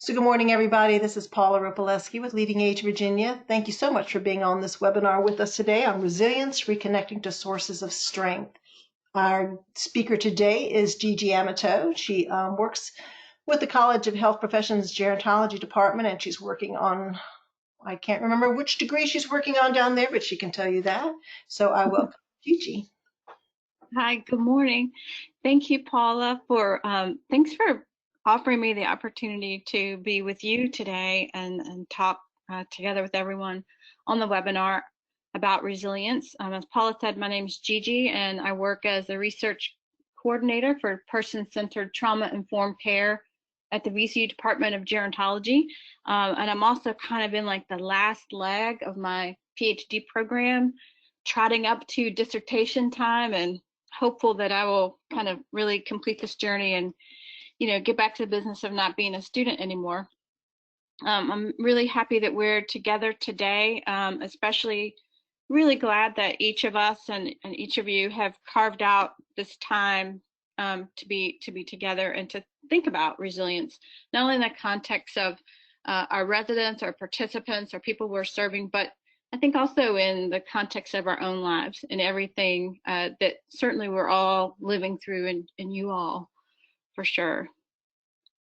So good morning, everybody. This is Paula Ropoleski with Leading Age Virginia. Thank you so much for being on this webinar with us today on resilience, reconnecting to sources of strength. Our speaker today is Gigi Amato. She works with the College of Health Professions Gerontology Department, and she's working on, I can't remember which degree she's working on down there, but she can tell you that. So I welcome Gigi. Hi, good morning. Thank you, Paula, thanks for offering me the opportunity to be with you today and talk together with everyone on the webinar about resilience. As Paula said, my name is Gigi, and I work as a research coordinator for person-centered trauma-informed care at the VCU Department of Gerontology. And I'm also kind of in like the last leg of my PhD program, trotting up to dissertation time, and hopeful that I will kind of really complete this journey and, get back to the business of not being a student anymore. I'm really happy that we're together today, especially really glad that each of us and each of you have carved out this time to be together and to think about resilience, not only in the context of our residents, our participants, our people we're serving, but I think also in the context of our own lives and everything that certainly we're all living through, and you all for sure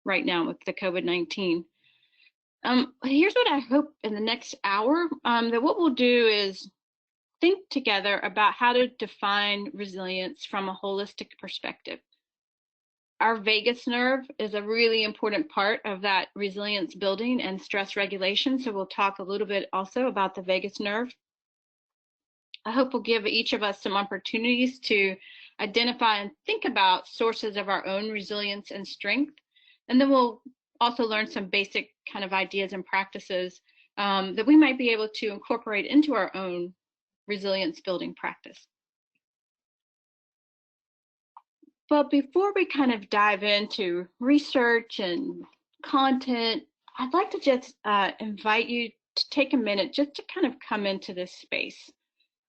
right now with the COVID-19. Here's what I hope in the next hour, that what we'll do is think together about how to define resilience from a holistic perspective. Our vagus nerve is a really important part of that resilience building and stress regulation. So we'll talk a little bit also about the vagus nerve. I hope will give each of us some opportunities to identify and think about sources of our own resilience and strength. And then we'll also learn some basic kind of ideas and practices that we might be able to incorporate into our own resilience building practice. But before we kind of dive into research and content, I'd like to just invite you to take a minute just to kind of come into this space.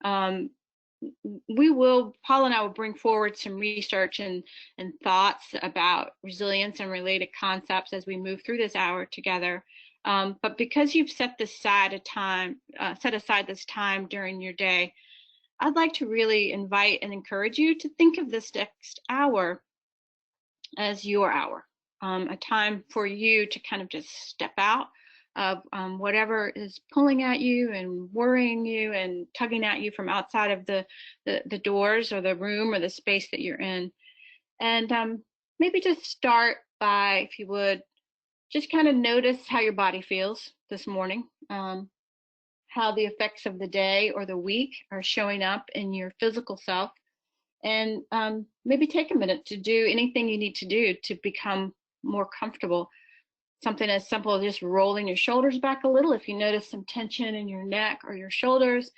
Paul and I will bring forward some research and thoughts about resilience and related concepts as we move through this hour together. But because you've set aside this time during your day, I'd like to really invite and encourage you to think of this next hour as your hour, a time for you to kind of just step out of whatever is pulling at you and worrying you and tugging at you from outside of the doors or the room or the space that you're in. And maybe just start by, if you would, just kind of notice how your body feels this morning, how the effects of the day or the week are showing up in your physical self, and maybe take a minute to do anything you need to do to become more comfortable. Something as simple as just rolling your shoulders back a little if you notice some tension in your neck or your shoulders,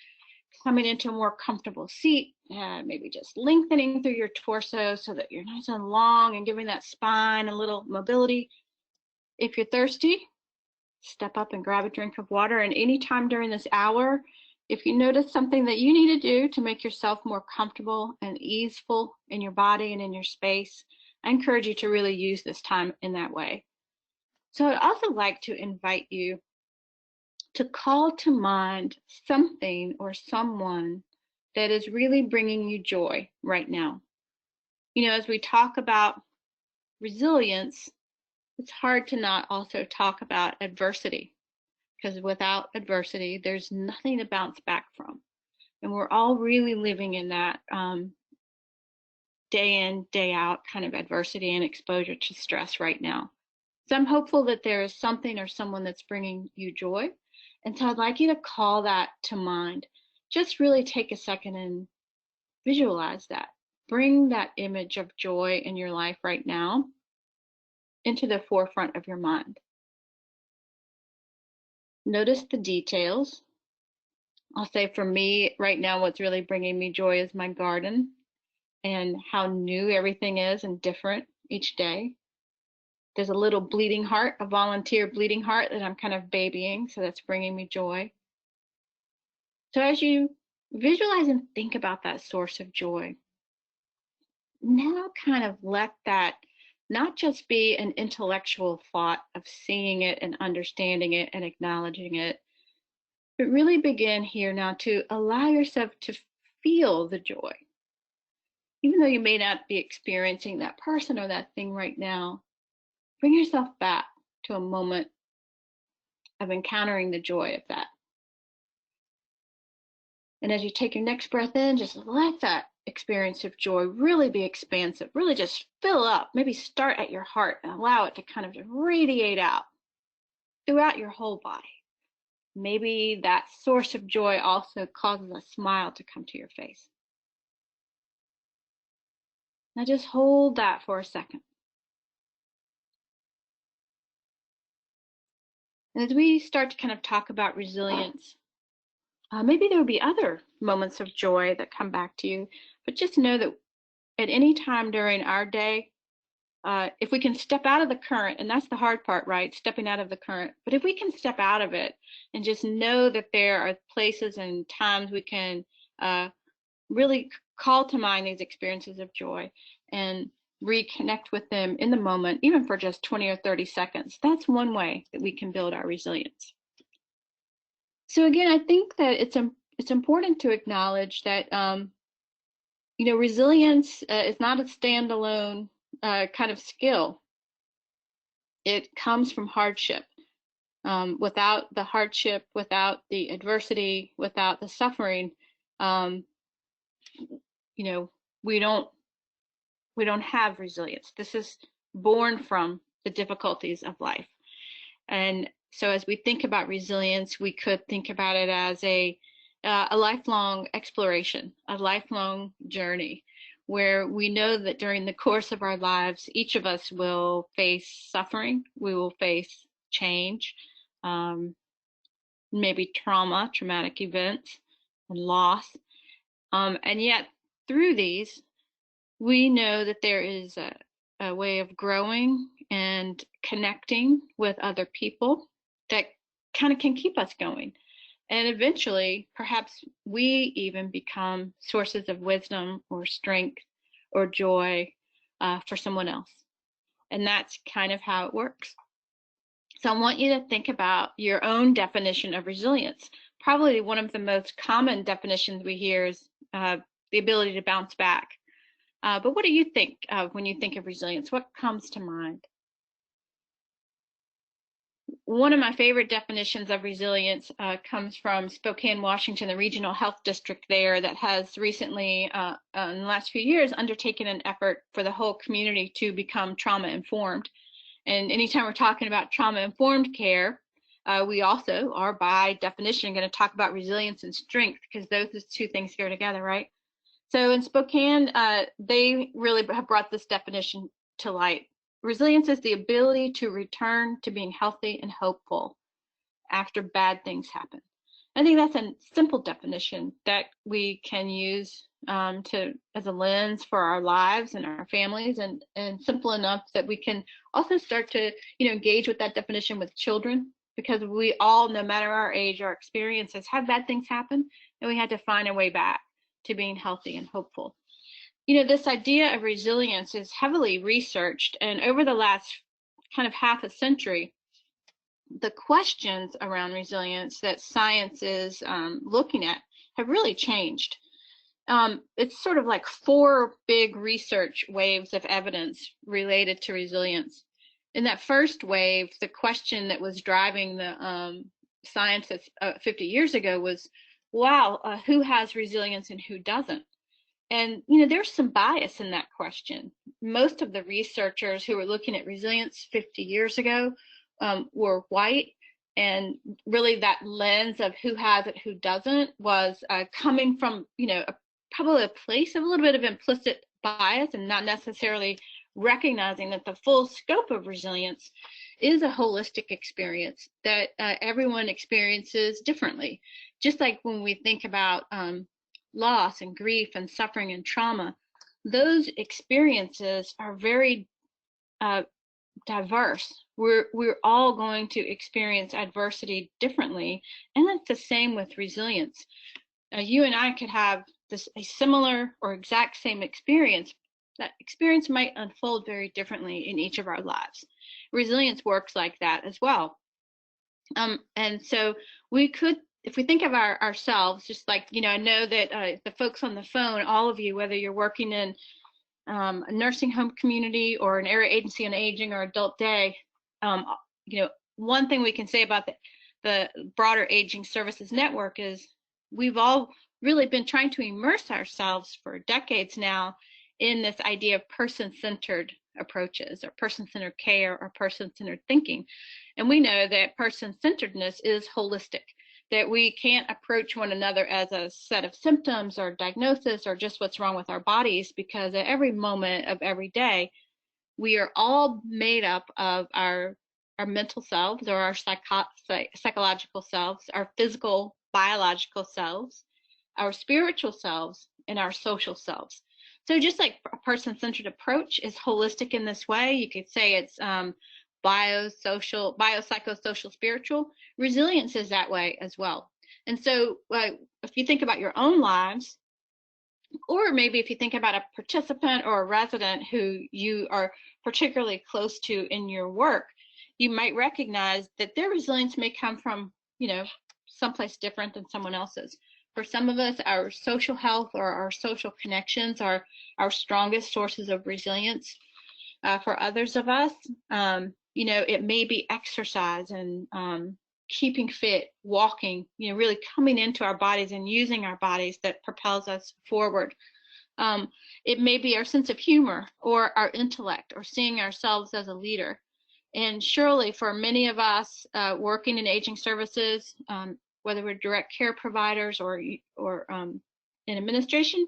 coming into a more comfortable seat, maybe just lengthening through your torso so that you're nice and long and giving that spine a little mobility. If you're thirsty, step up and grab a drink of water. And anytime during this hour, if you notice something that you need to do to make yourself more comfortable and easeful in your body and in your space, I encourage you to really use this time in that way. So I'd also like to invite you to call to mind something or someone that is really bringing you joy right now. As we talk about resilience, it's hard to not also talk about adversity, because without adversity, there's nothing to bounce back from. And we're all really living in that day in, day out kind of adversity and exposure to stress right now. So I'm hopeful that there is something or someone that's bringing you joy. And so I'd like you to call that to mind. Just really take a second and visualize that. Bring that image of joy in your life right now into the forefront of your mind. Notice the details. I'll say for me right now, what's really bringing me joy is my garden and how new everything is and different each day. There's a little bleeding heart, a volunteer bleeding heart that I'm kind of babying, so that's bringing me joy. So as you visualize and think about that source of joy, now kind of let that not just be an intellectual thought of seeing it and understanding it and acknowledging it, but really begin here now to allow yourself to feel the joy. Even though you may not be experiencing that person or that thing right now, bring yourself back to a moment of encountering the joy of that. And as you take your next breath in, just let that experience of joy really be expansive, really just fill up. Maybe start at your heart and allow it to kind of just radiate out throughout your whole body. Maybe that source of joy also causes a smile to come to your face. Now just hold that for a second. And as we start to kind of talk about resilience, maybe there will be other moments of joy that come back to you, but just know that at any time during our day, if we can step out of the current, and that's the hard part, right? Stepping out of the current. But if we can step out of it and just know that there are places and times we can really call to mind these experiences of joy and reconnect with them in the moment, even for just 20 or 30 seconds, that's one way that we can build our resilience. So again, I think that it's important to acknowledge that resilience is not a standalone kind of skill. It comes from hardship. Without the hardship, without the adversity, without the suffering, we don't have resilience. This is born from the difficulties of life. And so as we think about resilience, we could think about it as a lifelong exploration, a lifelong journey, where we know that during the course of our lives, each of us will face suffering, we will face change, maybe traumatic events, and loss. And yet through these, we know that there is a way of growing and connecting with other people that kind of can keep us going. And eventually, perhaps we even become sources of wisdom or strength or joy for someone else. And that's kind of how it works. So I want you to think about your own definition of resilience. Probably one of the most common definitions we hear is the ability to bounce back. But what do you think of when you think of resilience? What comes to mind? One of my favorite definitions of resilience comes from Spokane, Washington, the regional health district there that has recently, in the last few years, undertaken an effort for the whole community to become trauma informed. And anytime we're talking about trauma informed care, we also are by definition going to talk about resilience and strength, because those two things go together, right? So in Spokane, they really have brought this definition to light. Resilience is the ability to return to being healthy and hopeful after bad things happen. I think that's a simple definition that we can use as a lens for our lives and our families, and simple enough that we can also start to engage with that definition with children, because we all, no matter our age, our experiences, have bad things happen, and we had to find a way back to being healthy and hopeful. This idea of resilience is heavily researched, and over the last kind of half a century, the questions around resilience that science is looking at have really changed. It's sort of like 4 big research waves of evidence related to resilience. In that first wave, the question that was driving the science 50 years ago was, wow, who has resilience and who doesn't? And there's some bias in that question. Most of the researchers who were looking at resilience 50 years ago were white, and really that lens of who has it, who doesn't, was coming from probably a place of a little bit of implicit bias, and not necessarily recognizing that the full scope of resilience is a holistic experience that everyone experiences differently. Just like when we think about loss and grief and suffering and trauma, those experiences are very diverse. We're all going to experience adversity differently, and that's the same with resilience. You and I could have a similar or exact same experience, that experience might unfold very differently in each of our lives. Resilience works like that as well. And so we could, if we think of ourselves, just like, I know that the folks on the phone, all of you, whether you're working in a nursing home community or an area agency on aging or adult day, one thing we can say about the broader aging services network is we've all really been trying to immerse ourselves for decades now in this idea of person-centered approaches or person-centered care or person-centered thinking. And we know that person-centeredness is holistic, that we can't approach one another as a set of symptoms or diagnosis or just what's wrong with our bodies, because at every moment of every day, we are all made up of our mental selves or our psychological selves, our physical, biological selves, our spiritual selves, and our social selves. So just like a person-centered approach is holistic in this way, you could say it's biopsychosocial, spiritual. Resilience is that way as well. And so if you think about your own lives, or maybe if you think about a participant or a resident who you are particularly close to in your work, you might recognize that their resilience may come from, someplace different than someone else's. For some of us, our social health or our social connections are our strongest sources of resilience. For others of us, it may be exercise and keeping fit, walking, really coming into our bodies and using our bodies that propels us forward. It may be our sense of humor or our intellect or seeing ourselves as a leader. And surely for many of us working in aging services, whether we're direct care providers or in administration,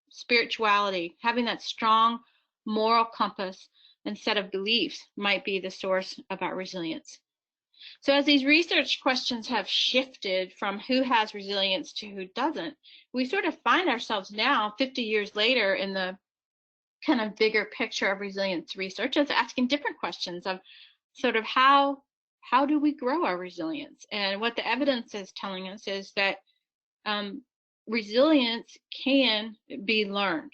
spirituality, having that strong moral compass and set of beliefs might be the source of our resilience. So as these research questions have shifted from who has resilience to who doesn't, we sort of find ourselves now 50 years later in the kind of bigger picture of resilience research as asking different questions of sort of how do we grow our resilience? And what the evidence is telling us is that resilience can be learned,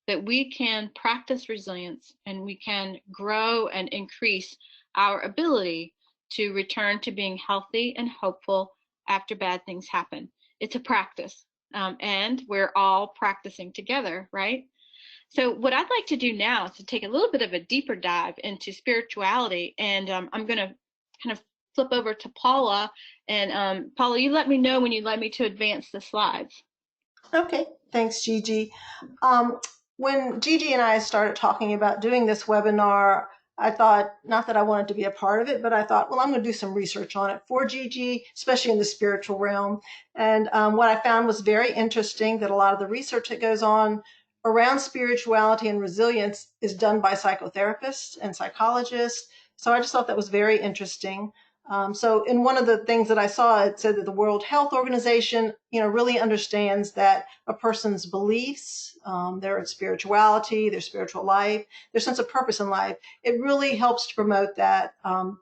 that we can practice resilience and we can grow and increase our ability to return to being healthy and hopeful after bad things happen. It's a practice, and we're all practicing together, right? So what I'd like to do now is to take a little bit of a deeper dive into spirituality, and I'm going to kind of flip over to Paula. And Paula, you let me know when you'd like me to advance the slides. Okay, thanks, Gigi. When Gigi and I started talking about doing this webinar, I thought, not that I wanted to be a part of it, but I thought, well, I'm going to do some research on it for Gigi, especially in the spiritual realm. And what I found was very interesting, that a lot of the research that goes on around spirituality and resilience is done by psychotherapists and psychologists. So I just thought that was very interesting. So in one of the things that I saw, it said that the World Health Organization, really understands that a person's beliefs, their spirituality, their spiritual life, their sense of purpose in life, it really helps to promote that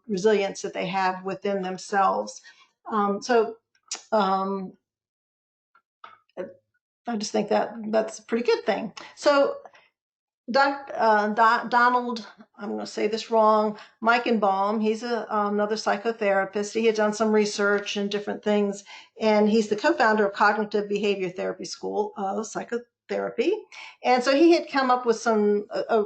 resilience that they have within themselves. I just think that that's a pretty good thing. So Donald, I'm going to say this wrong, Meichenbaum, he's another psychotherapist. He had done some research and different things, and he's the co-founder of Cognitive Behavior Therapy School of Psychotherapy. And so he had come up with some, a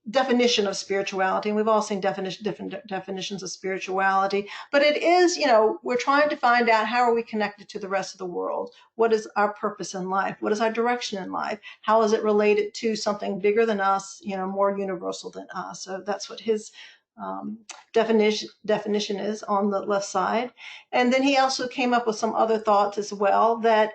definition of spirituality, and we've all seen different definitions of spirituality, but it is, we're trying to find out, how are we connected to the rest of the world? What is our purpose in life? What is our direction in life? How is it related to something bigger than us, more universal than us? So that's what his definition is on the left side. And then he also came up with some other thoughts as well, that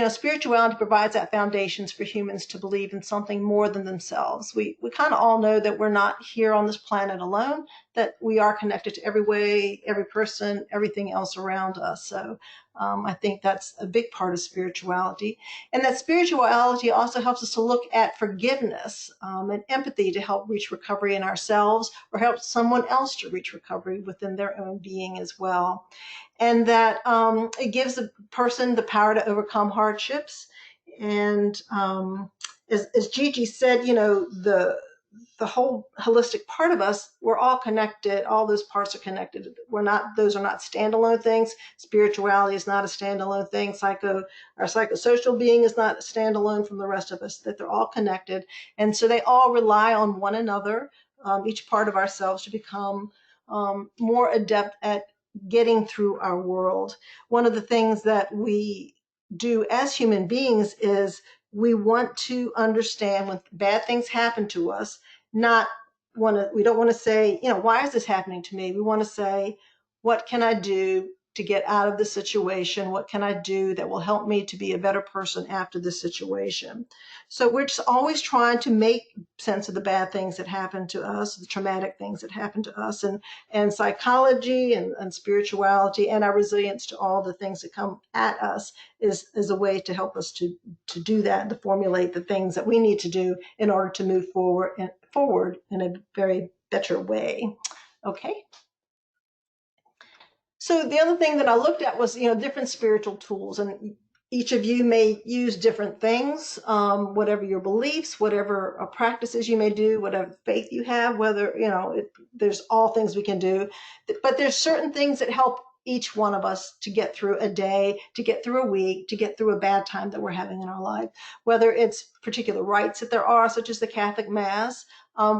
spirituality provides that foundations for humans to believe in something more than themselves. We kind of all know that we're not here on this planet alone, that we are connected to every way, every person, everything else around us. So I think that's a big part of spirituality. And that spirituality also helps us to look at forgiveness and empathy to help reach recovery in ourselves, or help someone else to reach recovery within their own being as well. And that it gives a person the power to overcome hardships, and as Gigi said, the whole holistic part of us, we're all connected. All those parts are connected. Those are not standalone things. Spirituality is not a standalone thing. Our psychosocial being is not standalone from the rest of us, that they're all connected. And so they all rely on one another, each part of ourselves, to become more adept at getting through our world. One of the things that we do as human beings is we want to understand when bad things happen to us, we don't want to say, why is this happening to me? We want to say, what can I do to get out of this situation? What can I do that will help me to be a better person after this situation? So we're just always trying to make sense of the bad things that happen to us, the traumatic things that happen to us, and psychology and spirituality and our resilience to all the things that come at us is a way to help us to do that and to formulate the things that we need to do in order to move forward in a very better way. Okay. So the other thing that I looked at was, different spiritual tools, and each of you may use different things, whatever your beliefs, whatever practices you may do, whatever faith you have, whether, there's all things we can do, but there's certain things that help each one of us to get through a day, to get through a week, to get through a bad time that we're having in our life, whether it's particular rites that there are, such as the Catholic Mass,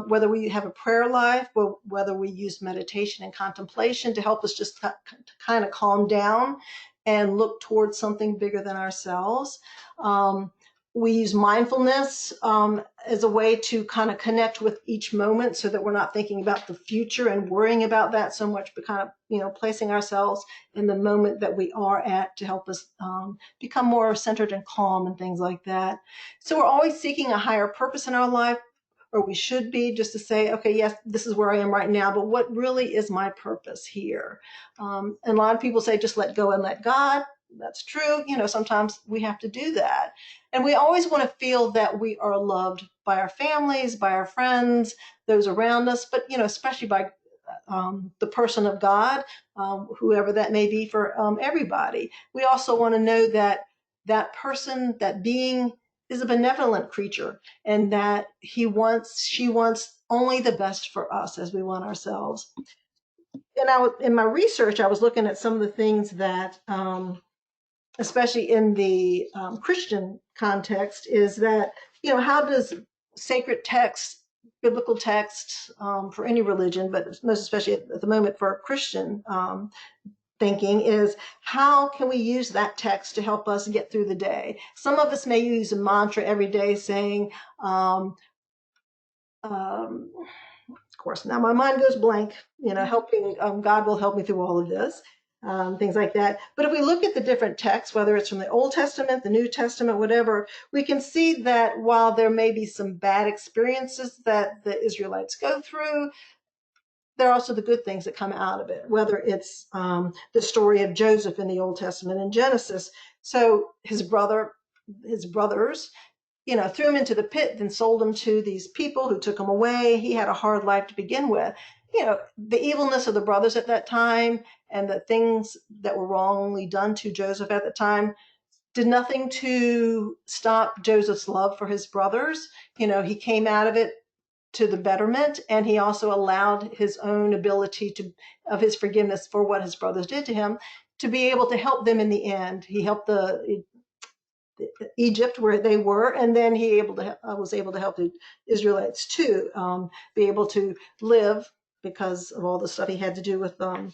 whether we have a prayer life, whether we use meditation and contemplation to help us just kind of calm down and look towards something bigger than ourselves. We use mindfulness as a way to kind of connect with each moment so that we're not thinking about the future and worrying about that so much, but kind of, placing ourselves in the moment that we are at to help us become more centered and calm and things like that. So we're always seeking a higher purpose in our life, or we should be, just to say, okay, yes, this is where I am right now, but what really is my purpose here? And a lot of people say, just let go and let God. That's true. Sometimes we have to do that. And we always want to feel that we are loved by our families, by our friends, those around us, but, especially by the person of God, whoever that may be for everybody. We also want to know that that person, that being, is a benevolent creature, and that she wants only the best for us as we want ourselves. And in my research, I was looking at some of the things that, especially in the Christian context, is that, how does sacred text, biblical text, for any religion, but most especially at the moment for Christian thinking, is how can we use that text to help us get through the day? Some of us may use a mantra every day saying, of course, now my mind goes blank, helping, God will help me through all of this, things like that. But if we look at the different texts, whether it's from the Old Testament, the New Testament, whatever, we can see that while there may be some bad experiences that the Israelites go through, there are also the good things that come out of it, whether it's the story of Joseph in the Old Testament in Genesis. So his brothers, threw him into the pit, then sold him to these people who took him away. He had a hard life to begin with. The evilness of the brothers at that time and the things that were wrongly done to Joseph at the time did nothing to stop Joseph's love for his brothers. He came out of it to the betterment, and he also allowed his own ability of his forgiveness for what his brothers did to him to be able to help them in the end. He helped the Egypt where they were, and then he was able to help the Israelites too, be able to live because of all the stuff he had to do with the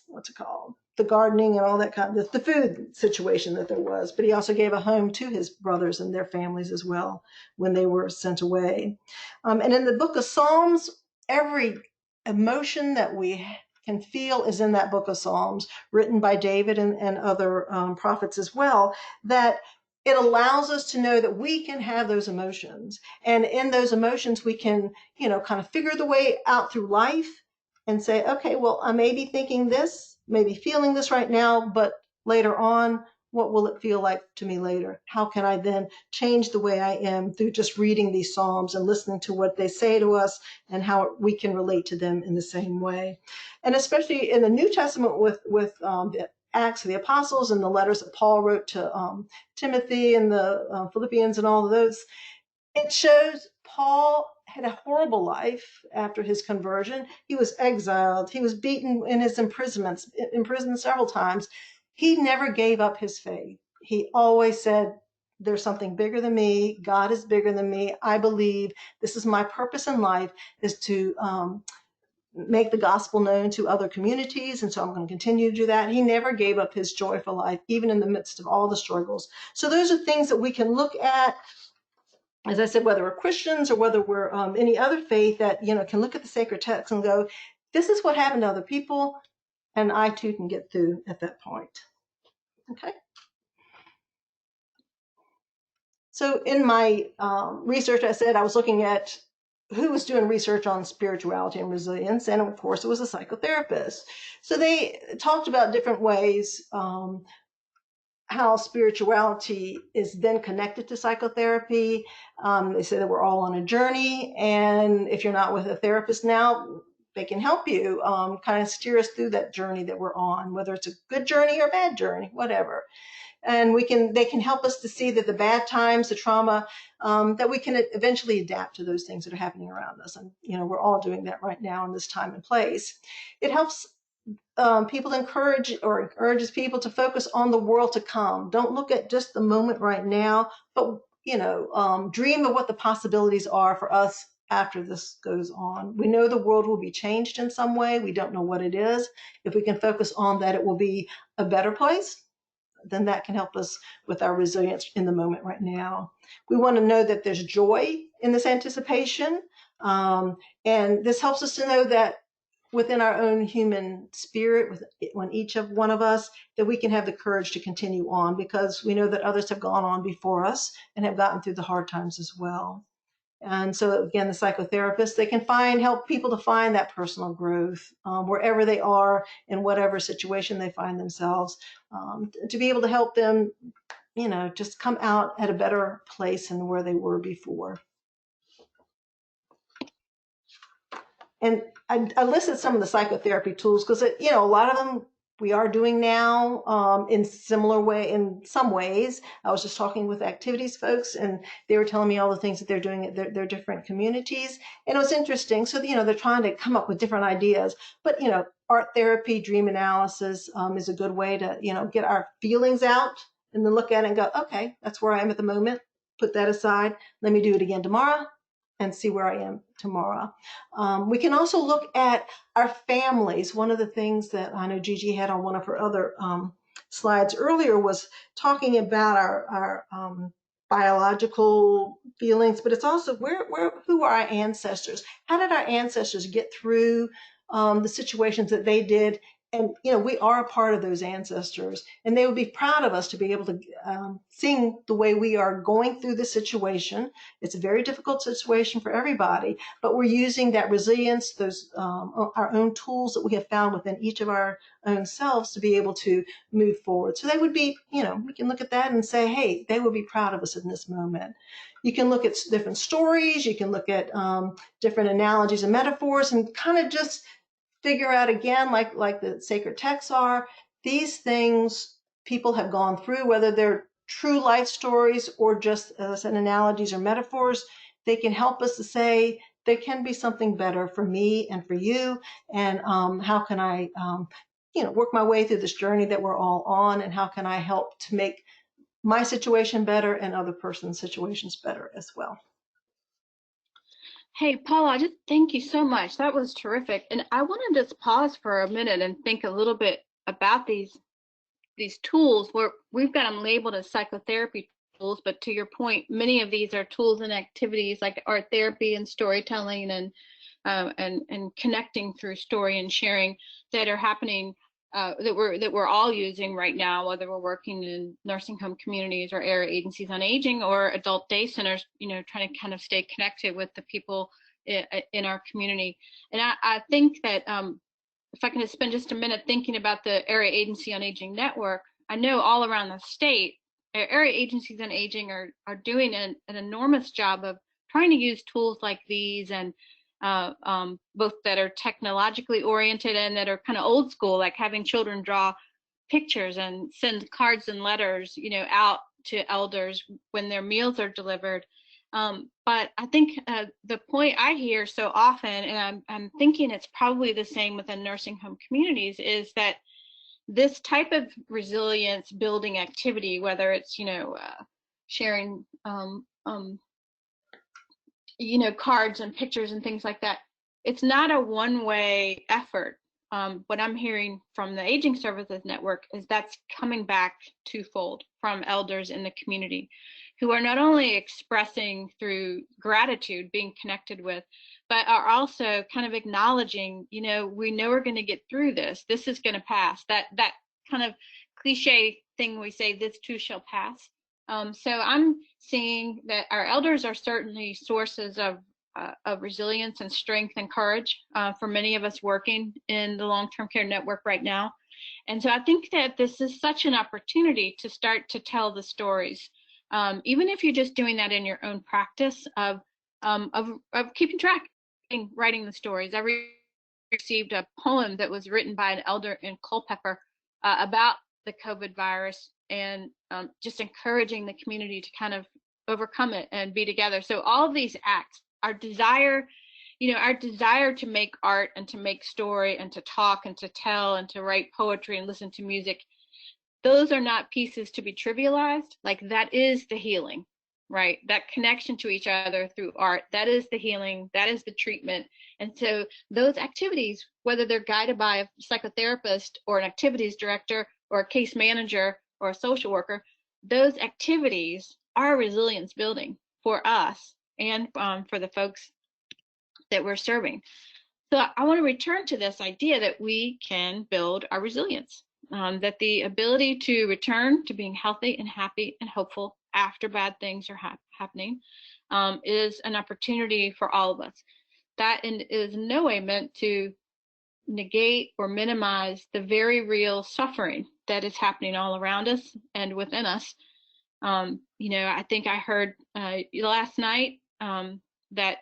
what's it called, the gardening and all that kind of the food situation that there was. But he also gave a home to his brothers and their families as well when they were sent away. And in the book of Psalms, every emotion that we can feel is in that book of Psalms, written by David and other prophets as well, that it allows us to know that we can have those emotions. And in those emotions, we can, kind of figure the way out through life and say, okay, well, I may be thinking this, maybe feeling this right now, but later on, what will it feel like to me later? How can I then change the way I am through just reading these Psalms and listening to what they say to us and how we can relate to them in the same way? And especially in the New Testament with Acts of the Apostles and the letters that Paul wrote to Timothy and the Philippians and all of those, it shows Paul had a horrible life after his conversion. He was exiled. He was beaten in his imprisonments, imprisoned several times. He never gave up his faith. He always said, there's something bigger than me. God is bigger than me. I believe this is my purpose in life, is to make the gospel known to other communities. And so I'm going to continue to do that. He never gave up his joy for life, even in the midst of all the struggles. So those are things that we can look at, as I said, whether we're Christians or whether we're any other faith, that, can look at the sacred text and go, this is what happened to other people, and I too can get through at that point. Okay. So in my research, I said I was looking at who was doing research on spirituality and resilience, and of course it was a psychotherapist. So they talked about different ways how spirituality is then connected to psychotherapy. They say that we're all on a journey, and if you're not with a therapist now, they can help you kind of steer us through that journey that we're on, whether it's a good journey or a bad journey, whatever. And they can help us to see that the bad times, the trauma, that we can eventually adapt to those things that are happening around us. And, we're all doing that right now in this time and place. It helps people encourages people to focus on the world to come. Don't look at just the moment right now, but, dream of what the possibilities are for us after this goes on. We know the world will be changed in some way. We don't know what it is. If we can focus on that, it will be a better place, then that can help us with our resilience in the moment right now. We want to know that there's joy in this anticipation. And this helps us to know that within our own human spirit, when each of one of us, that we can have the courage to continue on, because we know that others have gone on before us and have gotten through the hard times as well. And so again, the psychotherapists, they can help people to find that personal growth wherever they are, in whatever situation they find themselves, to be able to help them, just come out at a better place than where they were before. And I listed some of the psychotherapy tools because, a lot of them we are doing now in some ways. I was just talking with activities folks, and they were telling me all the things that they're doing at their different communities. And it was interesting. So, they're trying to come up with different ideas. But, art therapy, dream analysis is a good way to, get our feelings out and then look at it and go, okay, that's where I am at the moment. Put that aside. Let me do it again tomorrow and see where I am tomorrow. We can also look at our families. One of the things that I know Gigi had on one of her other slides earlier was talking about our biological feelings, but it's also who are our ancestors? How did our ancestors get through the situations that they did? And, we are a part of those ancestors, and they would be proud of us to be able to seeing the way we are going through the situation. It's a very difficult situation for everybody, but we're using that resilience, those our own tools that we have found within each of our own selves to be able to move forward. So they would be, we can look at that and say, hey, they would be proud of us in this moment. You can look at different stories. You can look at different analogies and metaphors and kind of just figure out again, like the sacred texts are, these things people have gone through, whether they're true life stories or just, as I said, analogies or metaphors. They can help us to say there can be something better for me and for you, and how can I work my way through this journey that we're all on, and how can I help to make my situation better and other person's situations better as well. Hey, Paula, just thank you so much. That was terrific. And I want to just pause for a minute and think a little bit about these tools where we've got them labeled as psychotherapy tools, but to your point, many of these are tools and activities like art therapy and storytelling and connecting through story and sharing that are happening that we're all using right now, whether we're working in nursing home communities or area agencies on aging or adult day centers, trying to kind of stay connected with the people in our community. And I think that if I can spend just a minute thinking about the Area Agency on Aging Network, I know all around the state, area agencies on aging are doing an enormous job of trying to use tools like these, and both that are technologically oriented and that are kind of old school, like having children draw pictures and send cards and letters, out to elders when their meals are delivered. But I think the point I hear so often, and I'm thinking it's probably the same within nursing home communities, is that this type of resilience building activity, whether it's, sharing, cards and pictures and things like that, it's not a one-way effort. What I'm hearing from the Aging Services Network is that's coming back twofold from elders in the community who are not only expressing through gratitude, being connected with, but are also kind of acknowledging, we know we're going to get through this. This is going to pass. That kind of cliche thing we say, this too shall pass. So I'm seeing that our elders are certainly sources of resilience and strength and courage for many of us working in the long-term care network right now. And so I think that this is such an opportunity to start to tell the stories, even if you're just doing that in your own practice of keeping track and writing the stories. I received a poem that was written by an elder in Culpeper about the COVID virus, and just encouraging the community to kind of overcome it and be together. So all of these acts, our desire to make art and to make story and to talk and to tell and to write poetry and listen to music, those are not pieces to be trivialized. Like, that is the healing, right? That connection to each other through art, that is the healing, that is the treatment. And so those activities, whether they're guided by a psychotherapist or an activities director or a case manager or a social worker, those activities are resilience building for us and for the folks that we're serving. So I want to return to this idea that we can build our resilience, that the ability to return to being healthy and happy and hopeful after bad things are happening is an opportunity for all of us. That is in no way meant to negate or minimize the very real suffering that is happening all around us and within us. I think I heard last night that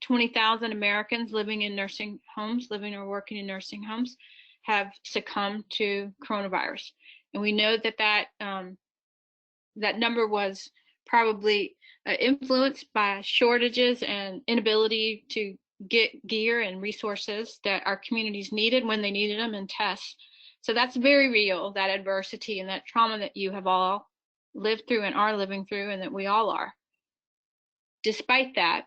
20,000 Americans living or working in nursing homes have succumbed to coronavirus. And we know that number was probably influenced by shortages and inability to get gear and resources that our communities needed when they needed them, and tests. So that's very real, that adversity and that trauma that you have all lived through and are living through, and that we all are. Despite that,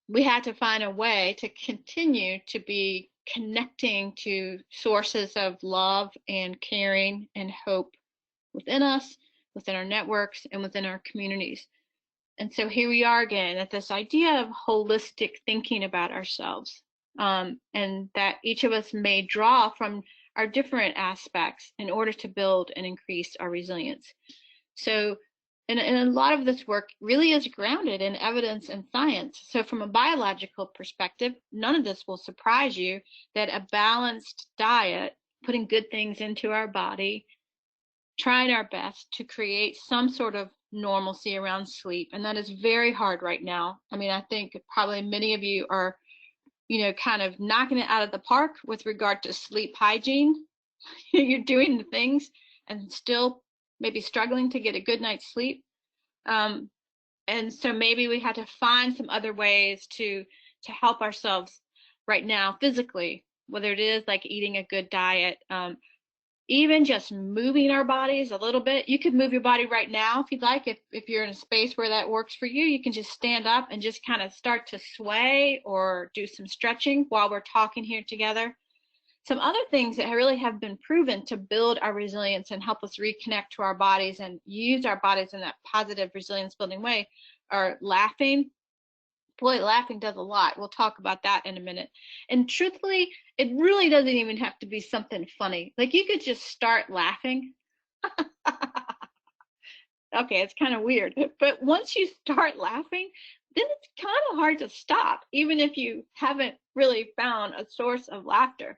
we had to find a way to continue to be connecting to sources of love and caring and hope within us, within our networks, and within our communities. And so here we are again at this idea of holistic thinking about ourselves, and that each of us may draw from our different aspects in order to build and increase our resilience. So, and a lot of this work really is grounded in evidence and science. So from a biological perspective, none of this will surprise you that a balanced diet, putting good things into our body, trying our best to create some sort of normalcy around sleep. And that is very hard right now. I mean, I think probably many of you are, kind of knocking it out of the park with regard to sleep hygiene. You're doing the things and still maybe struggling to get a good night's sleep. And so maybe we had to find some other ways to help ourselves right now physically, whether it is like eating a good diet, even just moving our bodies a little bit. You could move your body right now if you'd like. If you're in a space where that works for you, you can just stand up and just kind of start to sway or do some stretching while we're talking here together. Some other things that really have been proven to build our resilience and help us reconnect to our bodies and use our bodies in that positive resilience building way are laughing. Boy, laughing does a lot. We'll talk about that in a minute. And truthfully, it really doesn't even have to be something funny. Like, you could just start laughing. Okay, it's kind of weird. But once you start laughing, then it's kind of hard to stop, even if you haven't really found a source of laughter.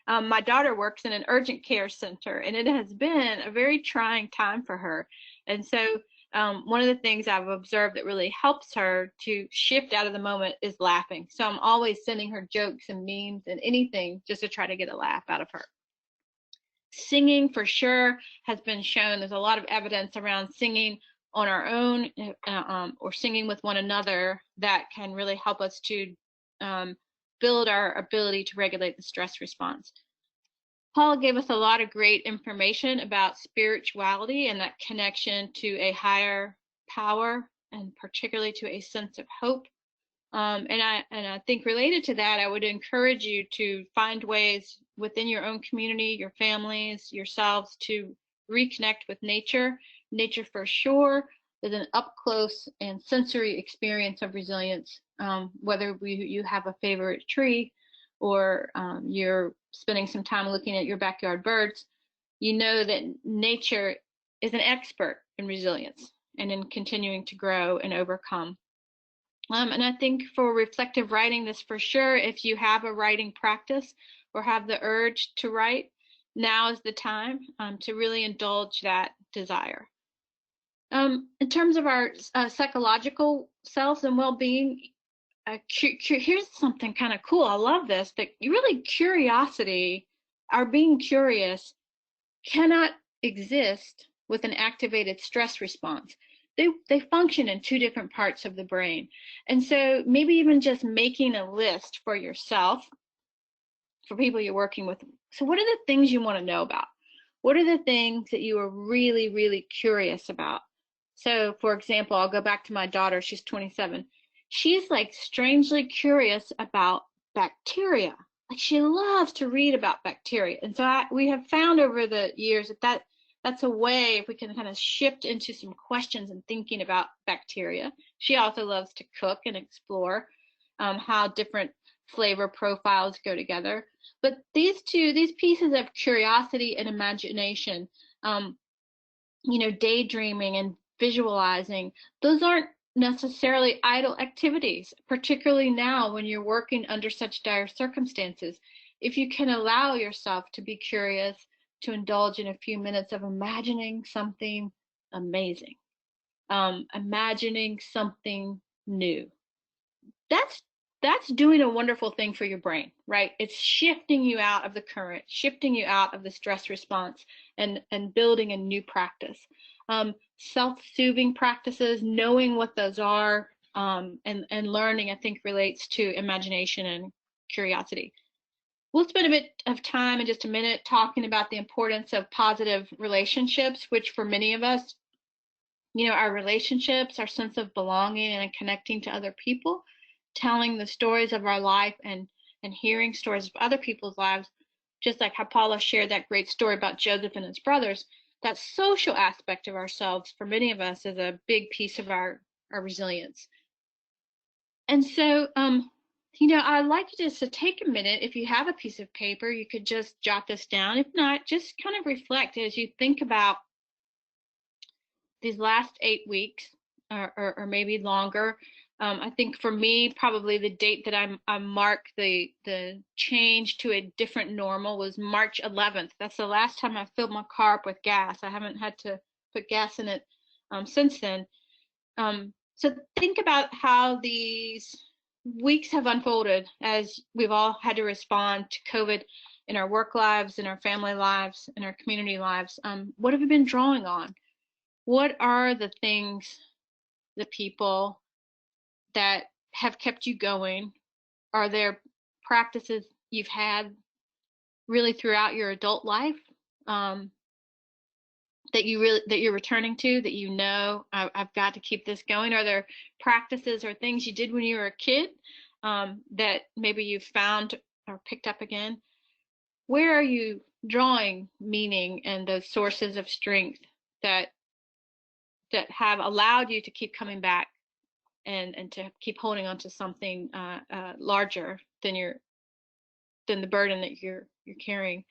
My daughter works in an urgent care center, and it has been a very trying time for her. And so one of the things I've observed that really helps her to shift out of the moment is laughing. So I'm always sending her jokes and memes and anything just to try to get a laugh out of her. Singing for sure has been shown. There's a lot of evidence around singing on our own or singing with one another that can really help us to build our ability to regulate the stress response. Paul gave us a lot of great information about spirituality and that connection to a higher power, and particularly to a sense of hope. And I think related to that, I would encourage you to find ways within your own community, your families, yourselves, to reconnect with nature. Nature for sure is an up close and sensory experience of resilience. Whether you have a favorite tree or you're spending some time looking at your backyard birds, you know that nature is an expert in resilience and in continuing to grow and overcome. And I think for reflective writing, this for sure, if you have a writing practice or have the urge to write, now is the time to really indulge that desire. In terms of our psychological selves and well-being, here's something kind of cool. I love this, that really curiosity, our being curious, cannot exist with an activated stress response. They function in two different parts of the brain. And so maybe even just making a list for yourself, for people you're working with. So what are the things you want to know about? What are the things that you are really, really curious about? So for example, I'll go back to my daughter, she's 27. She's like strangely curious about bacteria. Like she loves to read about bacteria. And so we have found over the years that that's a way, if we can kind of shift into some questions and thinking about bacteria. She also loves to cook and explore how different flavor profiles go together. But these pieces of curiosity and imagination, daydreaming and visualizing, those aren't necessarily idle activities, particularly now when you're working under such dire circumstances. If you can allow yourself to be curious, to indulge in a few minutes of imagining something amazing, imagining something new, that's doing a wonderful thing for your brain, right? It's shifting you out of the current, shifting you out of the stress response, and building a new practice. Self-soothing practices, knowing what those are, and learning, I think, relates to imagination and curiosity. We'll spend a bit of time in just a minute talking about the importance of positive relationships, which for many of us, our relationships, our sense of belonging and connecting to other people, telling the stories of our life and hearing stories of other people's lives, just like how Paula shared that great story about Joseph and his brothers. That social aspect of ourselves for many of us is a big piece of our resilience. And so I'd like you just to take a minute. If you have a piece of paper, you could just jot this down. If not, just kind of reflect as you think about these last 8 weeks or maybe longer. I think for me, probably the date that I mark the change to a different normal was March 11th. That's the last time I filled my car up with gas. I haven't had to put gas in it since then. So think about how these weeks have unfolded as we've all had to respond to COVID in our work lives, in our family lives, in our community lives. What have you been drawing on? What are the things, the people that have kept you going? Are there practices you've had really throughout your adult life that you're returning to, that I've got to keep this going? Are there practices or things you did when you were a kid that maybe you found or picked up again? Where are you drawing meaning and those sources of strength that have allowed you to keep coming back and to keep holding on to something larger than the burden that you're carrying?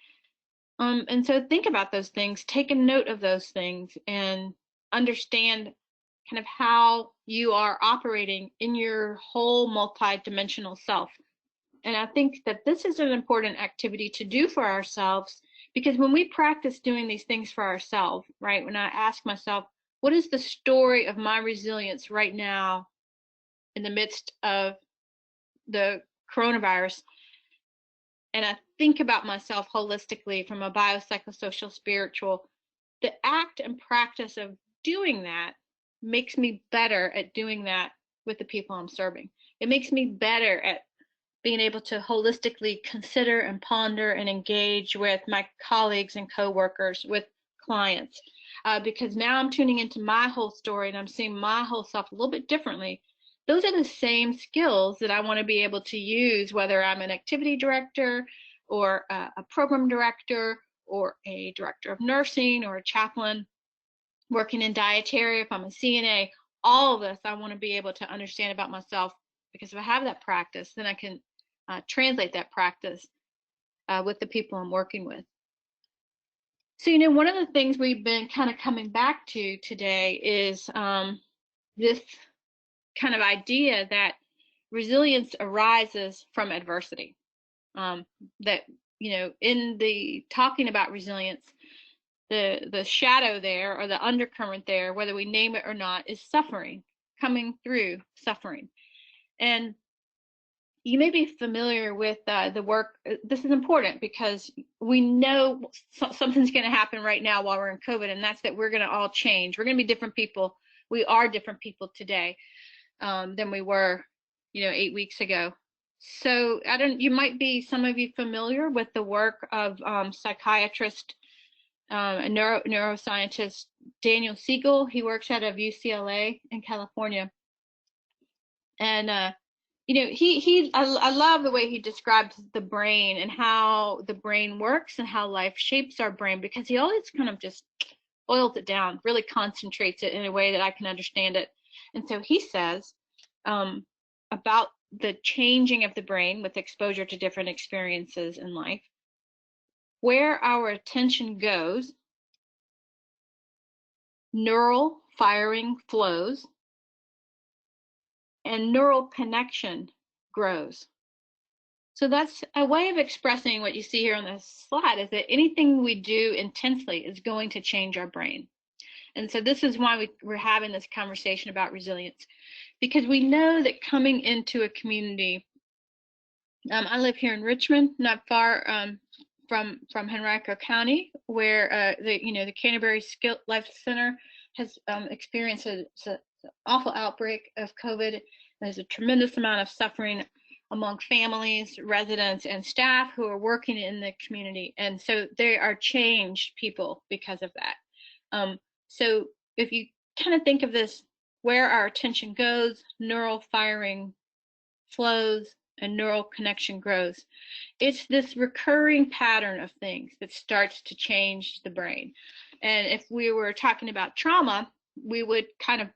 And so think about those things, take a note of those things, and understand kind of how you are operating in your whole multi-dimensional self. And I think that this is an important activity to do for ourselves, because when we practice doing these things for ourselves, right, when I ask myself, what is the story of my resilience right now in the midst of the coronavirus? and I think about myself holistically from a biopsychosocial spiritual, the act and practice of doing that makes me better at doing that with the people I'm serving. It makes me better at being able to holistically consider and ponder and engage with my colleagues and coworkers, with clients, because now I'm tuning into my whole story and I'm seeing my whole self a little bit differently. Those are the same skills that I want to be able to use, whether I'm an activity director or a program director or a director of nursing or a chaplain working in dietary, if I'm a CNA. All of this I want to be able to understand about myself, because if I have that practice, then I can translate that practice with the people I'm working with. So, one of the things we've been kind of coming back to today is this kind of idea that resilience arises from adversity. That, in the talking about resilience, the shadow there, or the undercurrent there, whether we name it or not, is suffering, coming through suffering. And you may be familiar with the work. This is important because we know something's going to happen right now while we're in COVID, and that's that we're going to all change. We're going to be different people. We are different people today than we were, 8 weeks ago. So you might be, some of you, familiar with the work of psychiatrist and neuroscientist Daniel Siegel. He works out of UCLA in California. And I love the way he describes the brain and how the brain works and how life shapes our brain, because he always kind of just boils it down, really concentrates it in a way that I can understand it. And so he says about the changing of the brain with exposure to different experiences in life: where our attention goes, neural firing flows, and neural connection grows. So that's a way of expressing what you see here on this slide, is that anything we do intensely is going to change our brain. And so this is why we're having this conversation about resilience, because we know that coming into a community, I live here in Richmond, not far from Henrico County, where the Canterbury Skill Life Center has experienced an awful outbreak of COVID. There's a tremendous amount of suffering among families, residents, and staff who are working in the community. And so they are changed people because of that. So if you kind of think of this, where our attention goes, neural firing flows, and neural connection grows. It's this recurring pattern of things that starts to change the brain. And if we were talking about trauma, we would kind of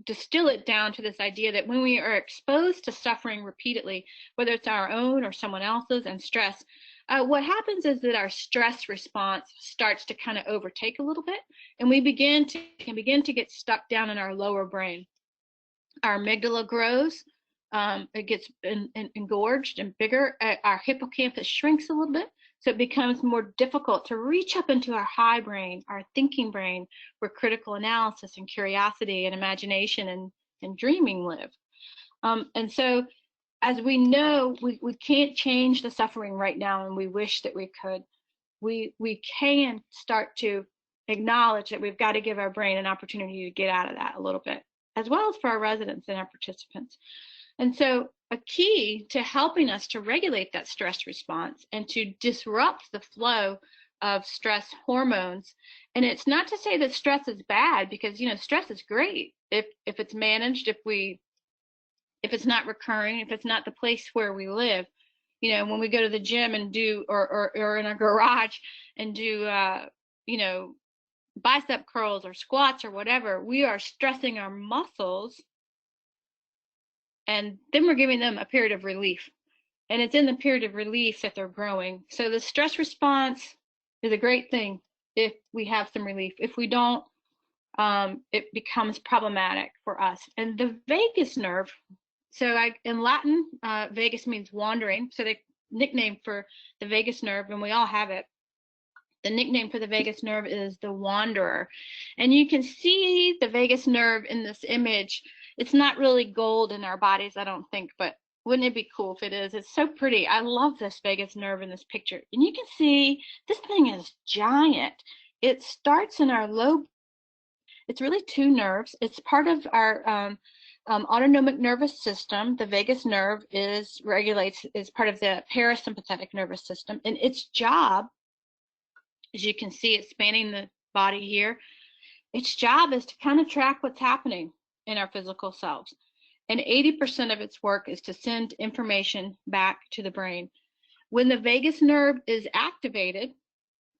distill it down to this idea that when we are exposed to suffering repeatedly, whether it's our own or someone else's, and stress, what happens is that our stress response starts to kind of overtake a little bit, and we can begin to get stuck down in our lower brain. Our amygdala grows, it gets engorged and bigger. Our hippocampus shrinks a little bit, so it becomes more difficult to reach up into our high brain, our thinking brain, where critical analysis and curiosity and imagination and dreaming live. And so, as we know, we can't change the suffering right now, and we wish that we could. We can start to acknowledge that we've got to give our brain an opportunity to get out of that a little bit, as well as for our residents and our participants. And so a key to helping us to regulate that stress response and to disrupt the flow of stress hormones, and it's not to say that stress is bad, because stress is great if it's managed, if it's not recurring, if it's not the place where we live. When we go to the gym and do, or in our garage and do bicep curls or squats or whatever, we are stressing our muscles, and then we're giving them a period of relief. And it's in the period of relief that they're growing. So the stress response is a great thing if we have some relief. If we don't, it becomes problematic for us. And the vagus nerve, in Latin, vagus means wandering. So the nickname for the vagus nerve, and we all have it, the nickname for the vagus nerve is the wanderer. And you can see the vagus nerve in this image. It's not really gold in our bodies, I don't think, but Wouldn't it be cool if it is? It's so pretty. I love this vagus nerve in this picture. And you can see this thing is giant. It starts in our low. It's really two nerves. It's part of our autonomic nervous system. The vagus nerve is part of the parasympathetic nervous system. And its job, as you can see, it's spanning the body here. Its job is to kind of track what's happening in our physical selves. And 80% of its work is to send information back to the brain. When the vagus nerve is activated,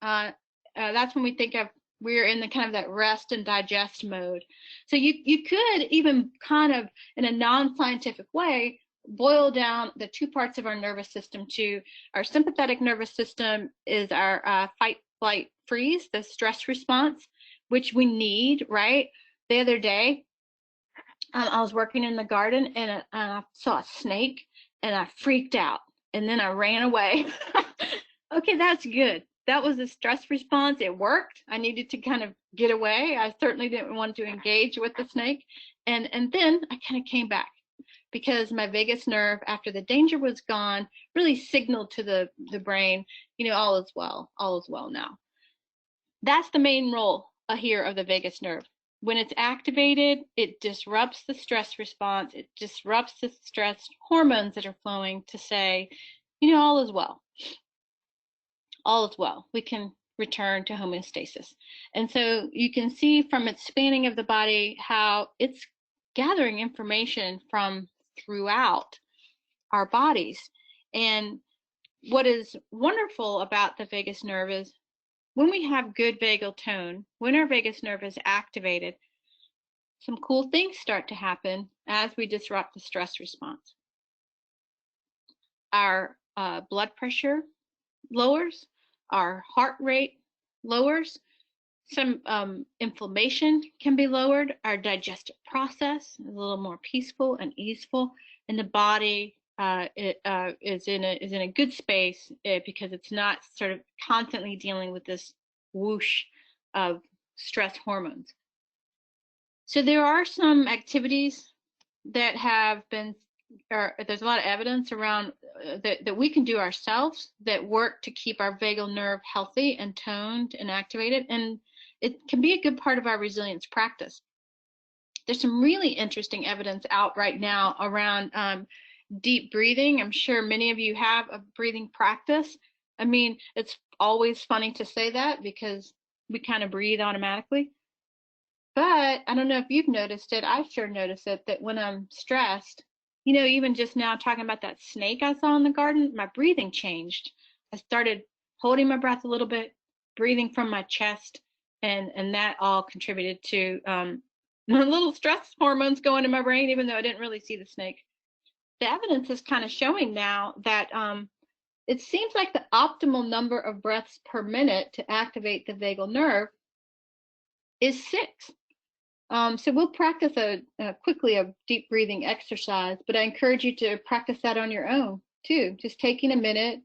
that's when we think of we're in the kind of that rest and digest mode. So you could even kind of, in a non-scientific way, boil down the two parts of our nervous system to our sympathetic nervous system is our fight, flight, freeze, the stress response, which we need, right? The other day, I was working in the garden and I saw a snake and I freaked out and then I ran away. Okay, that's good. That was a stress response. It worked. I needed to kind of get away. I certainly didn't want to engage with the snake. And then I kind of came back because my vagus nerve, after the danger was gone, really signaled to the brain, all is well now. That's the main role here of the vagus nerve. When it's activated, it disrupts the stress response. It disrupts the stress hormones that are flowing to say, all is well. All is well. We can return to homeostasis. And so you can see from its spanning of the body how it's gathering information from throughout our bodies. And what is wonderful about the vagus nerve is when we have good vagal tone, when our vagus nerve is activated, some cool things start to happen as we disrupt the stress response. Our blood pressure lowers, our heart rate lowers, some inflammation can be lowered, our digestive process is a little more peaceful and easeful, and the body is in a good space because it's not sort of constantly dealing with this whoosh of stress hormones. So there are some activities that have been, there's a lot of evidence around that we can do ourselves that work to keep our vagal nerve healthy and toned and activated, and it can be a good part of our resilience practice. There's some really interesting evidence out right now around deep breathing. I'm sure many of you have a breathing practice. I mean, it's always funny to say that because we kind of breathe automatically. But I don't know if you've noticed it. I sure notice it that when I'm stressed, even just now talking about that snake I saw in the garden, my breathing changed. I started holding my breath a little bit, breathing from my chest, and that all contributed to my little stress hormones going in my brain, even though I didn't really see the snake. The evidence is kind of showing now that it seems like the optimal number of breaths per minute to activate the vagal nerve is 6. So we'll practice quickly a deep breathing exercise, but I encourage you to practice that on your own too. Just taking a minute,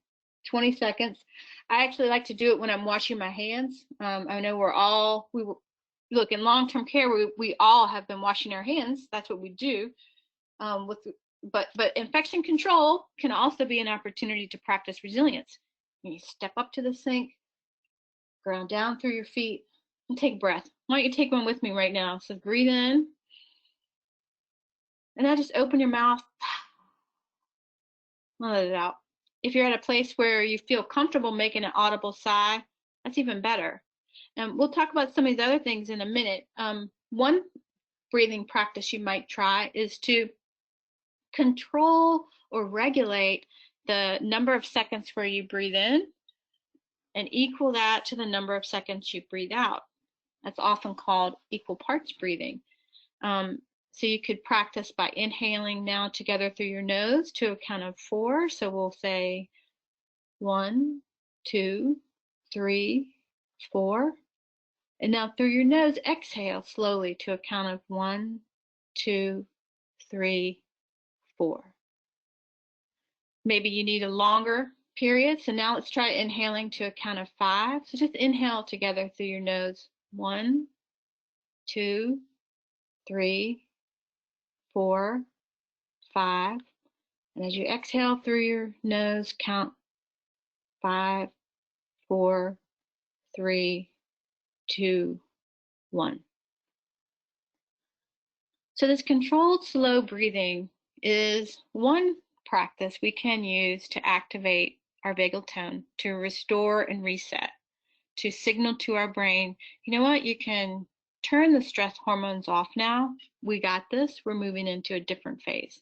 20 seconds. I actually like to do it when I'm washing my hands. I know look, in long-term care, we all have been washing our hands. That's what we do. But infection control can also be an opportunity to practice resilience. You step up to the sink, ground down through your feet, and take breath. Why don't you take one with me right now? So breathe in, and now just open your mouth, let it out. If you're at a place where you feel comfortable making an audible sigh, that's even better. And we'll talk about some of these other things in a minute. One breathing practice you might try is to control or regulate the number of seconds where you breathe in and equal that to the number of seconds you breathe out. That's often called equal parts breathing. So you could practice by inhaling now together through your nose to a count of 4. So we'll say 1, 2, 3, 4. And now through your nose, exhale slowly to a count of 1, 2, 3, 4. Maybe you need a longer period. So now let's try inhaling to a count of 5. So just inhale together through your nose. 1, 2, 3, 4, 5. And as you exhale through your nose, count 5, 4, 3, 2, 1. So this controlled slow breathing is one practice we can use to activate our vagal tone, to restore and reset, to signal to our brain, you know what, you can turn the stress hormones off now. We got this. We're moving into a different phase.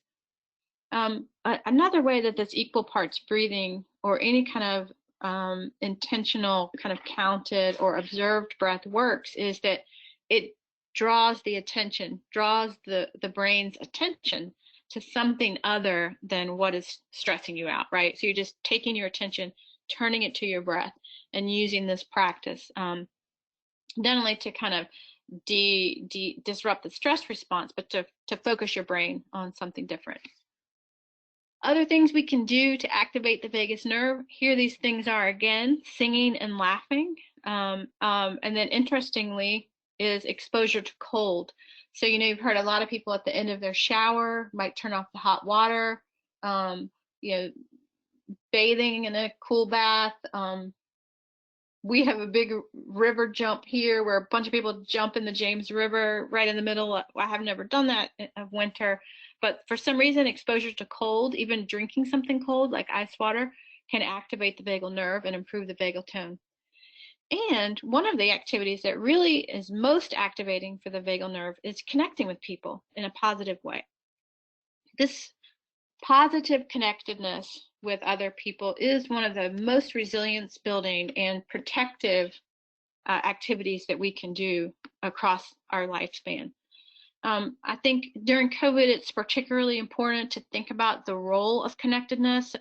Another way that this equal parts breathing or any kind of intentional kind of counted or observed breath works is that it draws the attention, draws the brain's attention to something other than what is stressing you out, right? So you're just taking your attention, turning it to your breath, and using this practice not only to kind of disrupt the stress response, but to focus your brain on something different. Other things we can do to activate the vagus nerve, here these things are again, singing and laughing. And then interestingly is exposure to cold. So, you know, you've heard a lot of people at the end of their shower might turn off the hot water, you know, bathing in a cool bath. We have a big river jump here where a bunch of people jump in the James River right in the middle. I have never done that of winter, but for some reason, exposure to cold, even drinking something cold like ice water, can activate the vagal nerve and improve the vagal tone. And one of the activities that really is most activating for the vagal nerve is connecting with people in a positive way. This positive connectedness with other people is one of the most resilience building and protective activities that we can do across our lifespan. I think during COVID, it's particularly important to think about the role of connectedness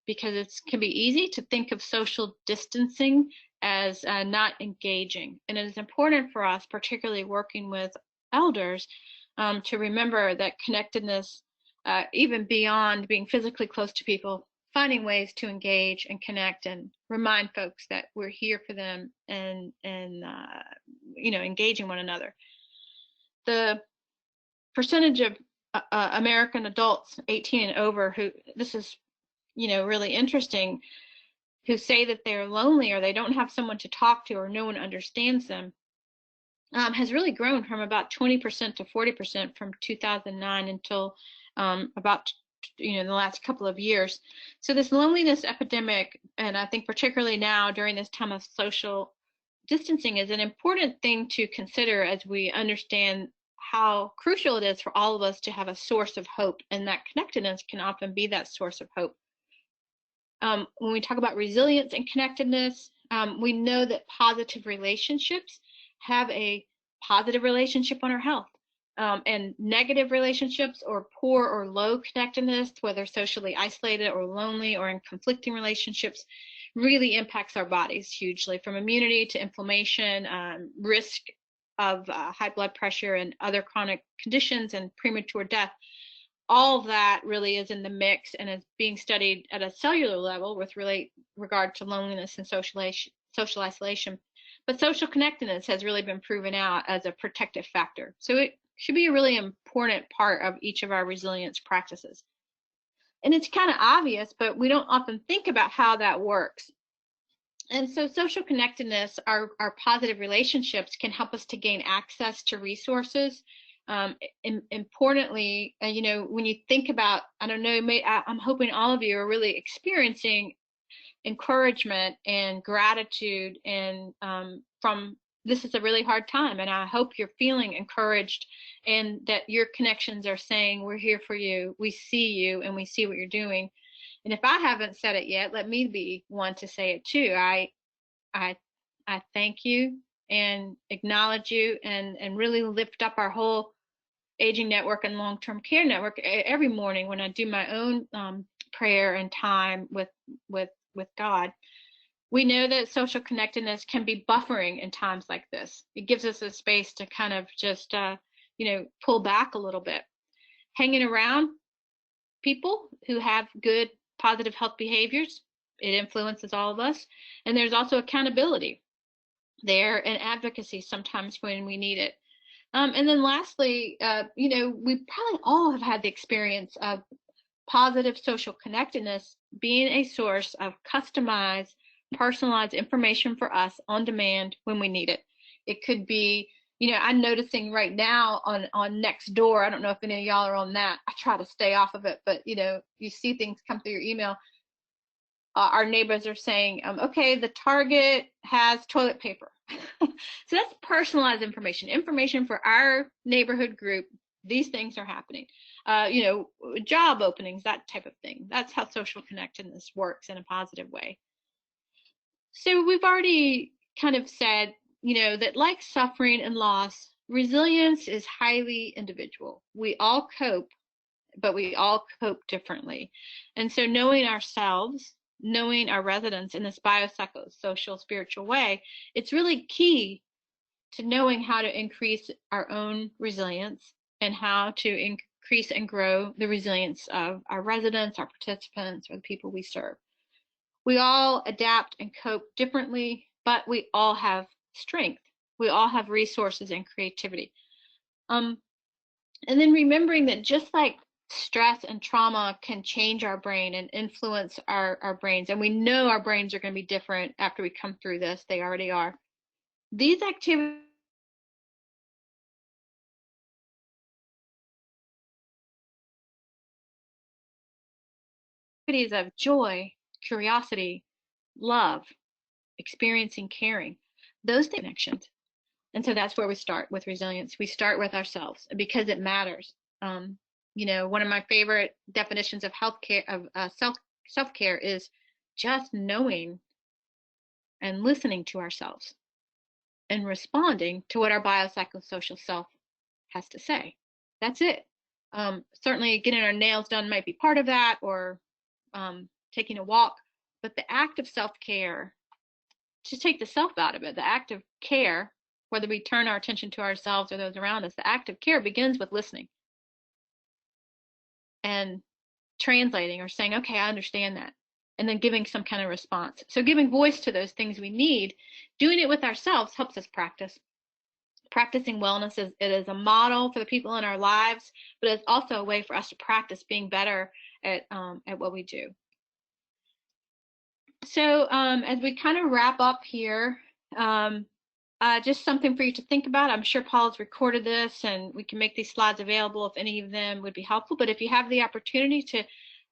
because it can be easy to think of social distancing as not engaging. And it is important for us, particularly working with elders, to remember that connectedness, even beyond being physically close to people, finding ways to engage and connect and remind folks that we're here for them and you know, engaging one another. The percentage of American adults 18 and over who, this is, you know, really interesting, who say that they're lonely or they don't have someone to talk to or no one understands them, has really grown from about 20% to 40% from 2009 until about, you know, the last couple of years. So this loneliness epidemic, and I think particularly now during this time of social distancing, is an important thing to consider as we understand how crucial it is for all of us to have a source of hope, and that connectedness can often be that source of hope. When we talk about resilience and connectedness, we know that positive relationships have a positive relationship on our health. And negative relationships or poor or low connectedness, whether socially isolated or lonely or in conflicting relationships, really impacts our bodies hugely, from immunity to inflammation, risk of high blood pressure and other chronic conditions and premature death. All of that really is in the mix and is being studied at a cellular level with regard to loneliness and social isolation. But social connectedness has really been proven out as a protective factor. So it should be a really important part of each of our resilience practices. And it's kind of obvious, but we don't often think about how that works. And so social connectedness, our positive relationships, can help us to gain access to resources. Importantly, you know, when you think about, I don't know, I'm hoping all of you are really experiencing encouragement and gratitude and from this is a really hard time, and I hope you're feeling encouraged and that your connections are saying, we're here for you, we see you, and we see what you're doing. And if I haven't said it yet, let me be one to say it too. I thank you and acknowledge you and really lift up our whole aging network and long-term care network every morning when I do my own prayer and time with God. We know that social connectedness can be buffering in times like this. It gives us a space to kind of just, you know, pull back a little bit. Hanging around people who have good, positive health behaviors, it influences all of us. And there's also accountability there and advocacy sometimes when we need it. And then lastly, you know, we probably all have had the experience of positive social connectedness being a source of customized, personalized information for us on demand when we need it. It could be, I'm noticing right now on Nextdoor. I don't know if any of y'all are on that. I try to stay off of it, but you see things come through your email. Our neighbors are saying, okay, the Target has toilet paper. So that's personalized information for our neighborhood group. These things are happening. Job openings, that type of thing. That's how social connectedness works in a positive way. So we've already kind of said, that like suffering and loss, resilience is highly individual. We all cope, but we all cope differently. And so knowing ourselves, knowing our residents in this biopsychosocial spiritual way, it's really key to knowing how to increase our own resilience and how to increase and grow the resilience of our residents, our participants, or the people we serve. We all adapt and cope differently, but we all have strength. We all have resources and creativity. And then remembering that just like stress and trauma can change our brain and influence our brains, and we know our brains are going to be different after we come through this. They already are. These activities of joy, curiosity, love, experiencing caring, those connections. And so that's where we start with resilience. We start with ourselves because it matters. One of my favorite definitions of healthcare, of self-care, is just knowing and listening to ourselves and responding to what our biopsychosocial self has to say. That's it. Certainly getting our nails done might be part of that, or taking a walk, but the act of self-care, to take the self out of it, the act of care, whether we turn our attention to ourselves or those around us, the act of care begins with listening and translating or saying, okay, I understand that, and then giving some kind of response. So giving voice to those things we need, doing it with ourselves helps us practice. Practicing wellness it is a model for the people in our lives, but it's also a way for us to practice being better at what we do. So as we kind of wrap up here, just something for you to think about. I'm sure Paul's recorded this, and we can make these slides available if any of them would be helpful. But if you have the opportunity to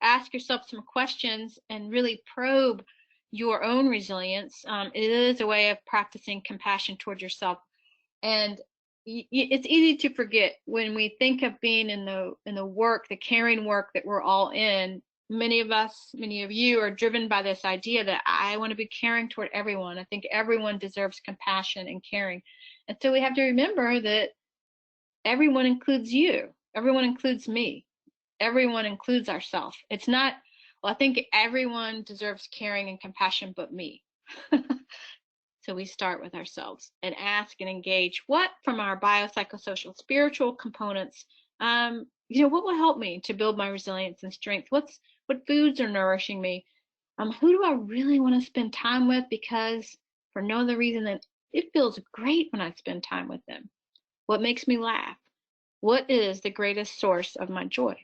ask yourself some questions and really probe your own resilience, it is a way of practicing compassion towards yourself. And it's easy to forget when we think of being in the work, the caring work that we're all in. Many of you are driven by this idea that I want to be caring toward everyone. I think everyone deserves compassion and caring. And so we have to remember that everyone includes you. Everyone includes me. Everyone includes ourselves. It's not, well, I think everyone deserves caring and compassion but me. So we start with ourselves and ask and engage what from our biopsychosocial spiritual components, what will help me to build my resilience and strength? What foods are nourishing me? Who do I really want to spend time with? Because for no other reason than it feels great when I spend time with them. What makes me laugh? What is the greatest source of my joy?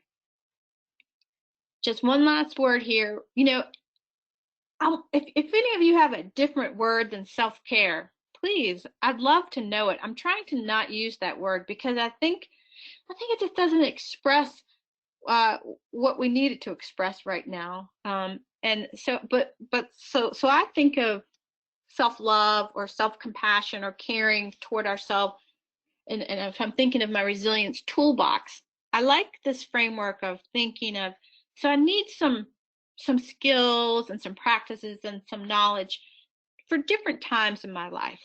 Just one last word here. If any of you have a different word than self-care, please, I'd love to know it. I'm trying to not use that word because I think it just doesn't express what we need it to express right now. And so, so I think of self-love or self-compassion or caring toward ourselves. And if I'm thinking of my resilience toolbox, I like this framework of thinking of, so I need some skills and some practices and some knowledge for different times in my life.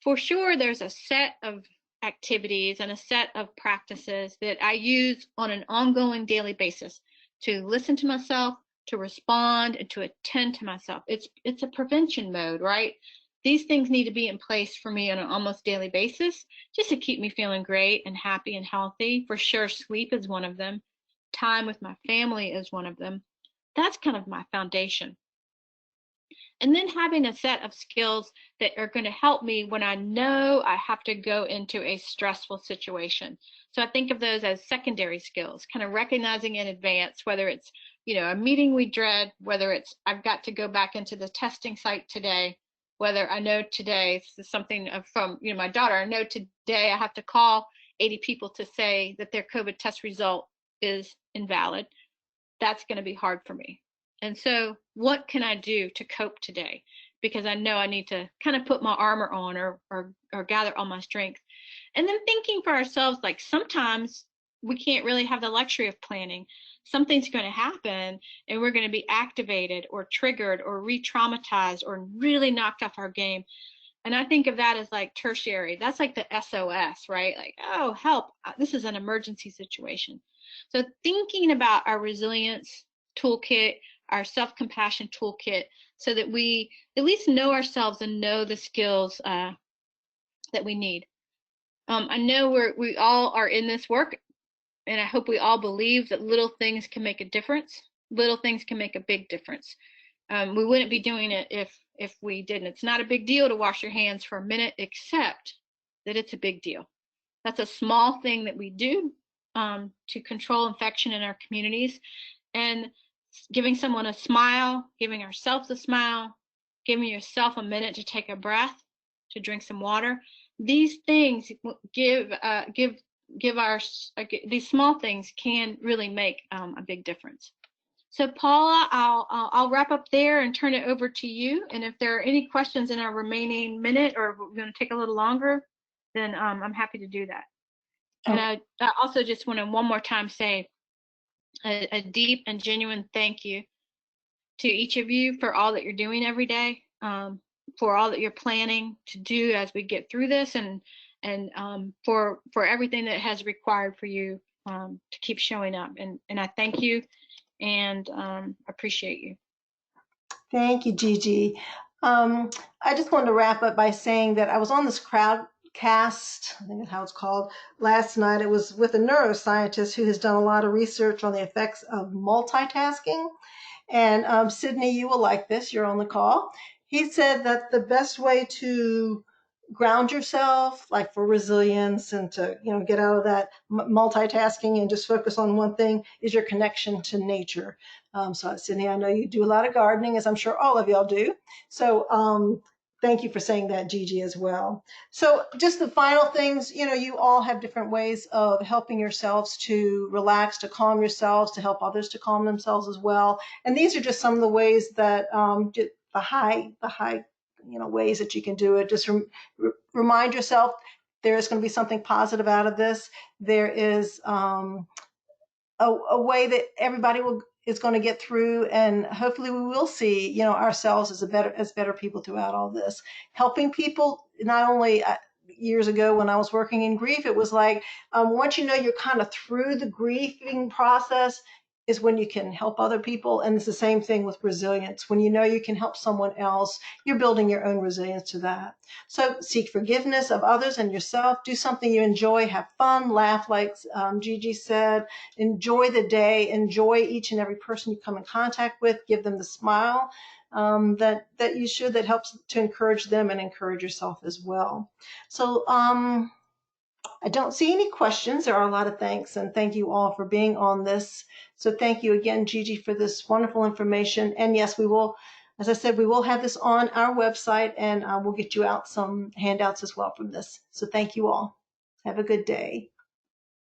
For sure, there's a set of activities and a set of practices that I use on an ongoing daily basis to listen to myself, to respond, and to attend to myself. It's a prevention mode, right? These things need to be in place for me on an almost daily basis just to keep me feeling great and happy and healthy. For sure, sleep is one of them. Time with my family is one of them. That's kind of my foundation. And then having a set of skills that are going to help me when I know I have to go into a stressful situation. So I think of those as secondary skills, kind of recognizing in advance whether it's, a meeting we dread, whether it's I've got to go back into the testing site today, whether I know today, this is something from, my daughter, I know today I have to call 80 people to say that their COVID test result is invalid. That's going to be hard for me. And so what can I do to cope today? Because I know I need to kind of put my armor on or gather all my strength. And then thinking for ourselves, like sometimes we can't really have the luxury of planning. Something's going to happen and we're going to be activated or triggered or re-traumatized or really knocked off our game. And I think of that as like tertiary. That's like the SOS, right? Like, oh, help, this is an emergency situation. So thinking about our resilience toolkit, our self-compassion toolkit, so that we at least know ourselves and know the skills that we need. I know we all are in this work, and I hope we all believe that little things can make a difference. Little things can make a big difference. We wouldn't be doing it if we didn't. It's not a big deal to wash your hands for a minute, except that it's a big deal. That's a small thing that we do to control infection in our communities. And giving someone a smile, giving ourselves a smile, giving yourself a minute to take a breath, to drink some water. These things these small things can really make a big difference. So Paula, I'll wrap up there and turn it over to you. And if there are any questions in our remaining minute, or we're going to take a little longer, then I'm happy to do that. And I also just want to one more time say a deep and genuine thank you to each of you for all that you're doing every day, for all that you're planning to do as we get through this, and for everything that has required for you to keep showing up. And I thank you and appreciate you. Thank you, Gigi. I just wanted to wrap up by saying that I was on this crowdcast, I think that's how it's called, last night. It was with a neuroscientist who has done a lot of research on the effects of multitasking. And Sydney, you will like this. You're on the call. He said that the best way to ground yourself, like for resilience and to get out of that multitasking and just focus on one thing, is your connection to nature. So Sydney, I know you do a lot of gardening, as I'm sure all of y'all do. So thank you for saying that, Gigi, as well. So just the final things, you all have different ways of helping yourselves to relax, to calm yourselves, to help others to calm themselves as well. And these are just some of the ways that the high ways that you can do it. Just remind yourself there is going to be something positive out of this. There is a way that everybody is going to get through, and hopefully we will see ourselves as better people throughout all this. Helping people, not only years ago when I was working in grief, it was like once you're kind of through the grieving process is when you can help other people. And it's the same thing with resilience. When you can help someone else, you're building your own resilience to that. So seek forgiveness of others and yourself. Do something you enjoy. Have fun. Laugh, like Gigi said. Enjoy the day. Enjoy each and every person you come in contact with. Give them the smile that you should. That helps to encourage them and encourage yourself as well. So I don't see any questions. There are a lot of thanks, and thank you all for being on this. So thank you again, Gigi, for this wonderful information. And yes, we will, as I said, we will have this on our website, and we'll get you out some handouts as well from this. So thank you all. Have a good day.